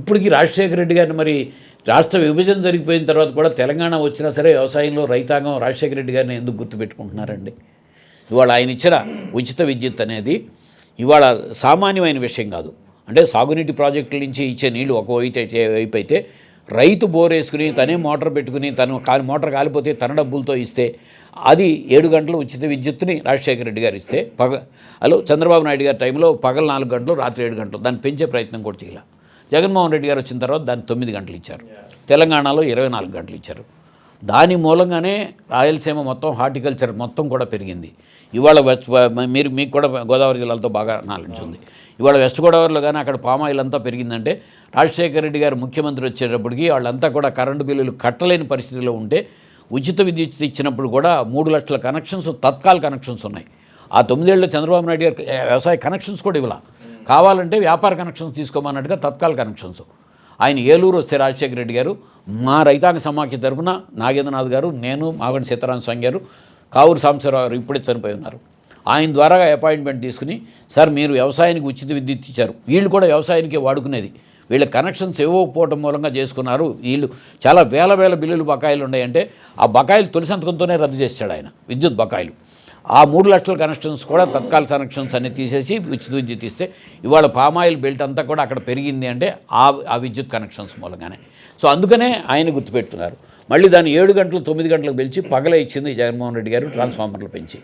ఇప్పటికి రాజశేఖర రెడ్డి గారిని మరి రాష్ట్ర విభజన జరిగిపోయిన తర్వాత కూడా తెలంగాణ వచ్చినా సరే వ్యవసాయంలో రైతాంగం రాజశేఖర రెడ్డి గారిని ఎందుకు గుర్తుపెట్టుకుంటున్నారండి? ఇవాళ ఆయన ఇచ్చిన ఉచిత విద్యుత్ అనేది ఇవాళ సామాన్యమైన విషయం కాదు. అంటే సాగునీటి ప్రాజెక్టుల నుంచి ఇచ్చే నీళ్లు ఒక వైపు అయితే రైతు బోర్ వేసుకుని తనే మోటార్ పెట్టుకుని మోటార్ కాలిపోతే తన డబ్బులతో ఇస్తే అది 7 గంటలు ఉచిత విద్యుత్తుని రాజశేఖర రెడ్డి గారు ఇస్తే చంద్రబాబు నాయుడు గారి టైంలో పగలు 4 గంటలు రాత్రి 7 గంటలు దాన్ని పెంచే ప్రయత్నం కూడా చేయాలి. జగన్మోహన్ రెడ్డి గారు వచ్చిన తర్వాత దాన్ని 9 గంటలు ఇచ్చారు. తెలంగాణలో 24 గంటలు ఇచ్చారు. దాని మూలంగానే రాయలసీమ మొత్తం హార్టికల్చర్ మొత్తం కూడా పెరిగింది. ఇవాళ మీకు కూడా గోదావరి జిల్లాలతో బాగా నాలెడ్జ్ ఉంది. ఇవాళ వెస్ట్ గోదావరిలో కానీ అక్కడ పామాయిల్ అంతా పెరిగిందంటే రాజశేఖర రెడ్డి గారు ముఖ్యమంత్రి వచ్చేటప్పటికి వాళ్ళంతా కూడా కరెంటు బిల్లులు కట్టలేని పరిస్థితిలో ఉంటే ఉచిత విద్యుత్ ఇచ్చినప్పుడు కూడా 3 లక్షల కనెక్షన్స్ తత్కాల్ కనెక్షన్స్ ఉన్నాయి. ఆ 9 ఏళ్ళలో చంద్రబాబు నాయుడు గారు వ్యవసాయ కనెక్షన్స్ కూడా ఇవ్వాల, కావాలంటే వ్యాపార కనెక్షన్స్ తీసుకోమన్నట్టుగా తత్కాల్ కనెక్షన్స్. ఆయన ఏలూరు వస్తే రాజశేఖర రెడ్డి గారు మా రైతాంగ సమాఖ్య తరఫున నాగేంద్రనాథ్ గారు, నేను, మాగంటి సీతారామ స్వామి గారు, కావూరు సాంబశివరావు గారు ఇప్పుడే చనిపోయి ఉన్నారు, ఆయన ద్వారా అపాయింట్మెంట్ తీసుకుని సార్ మీరు వ్యవసాయానికి ఉచిత విద్యుత్ ఇచ్చారు, వీళ్ళు కూడా వ్యవసాయానికే వాడుకునేది, వీళ్ళ కనెక్షన్స్ ఇవ్వకపోవడం మూలంగా చేసుకున్నారు, వీళ్ళు చాలా వేల బిల్లులు బకాయిలు ఉన్నాయంటే ఆ బకాయిలు తొలి సంతకంతోనే రద్దు చేశాడు ఆయన విద్యుత్ బకాయిలు. ఆ 3 లక్షల కనెక్షన్స్ కూడా తత్కాల కనెక్షన్స్ అన్ని తీసేసి ఉచిత విద్యుత్ ఇస్తే ఇవాళ పామాయిల్ బెల్ట్ అంతా కూడా అక్కడ పెరిగింది అంటే ఆ విద్యుత్ కనెక్షన్స్ మూలంగానే. సో అందుకనే ఆయన గుర్తుపెట్టున్నారు. మళ్ళీ దాన్ని 7 గంటలు 9 గంటలకు పెంచి పగలే ఇచ్చింది జగన్మోహన్ రెడ్డి గారు ట్రాన్స్ఫార్మర్లు పెంచి.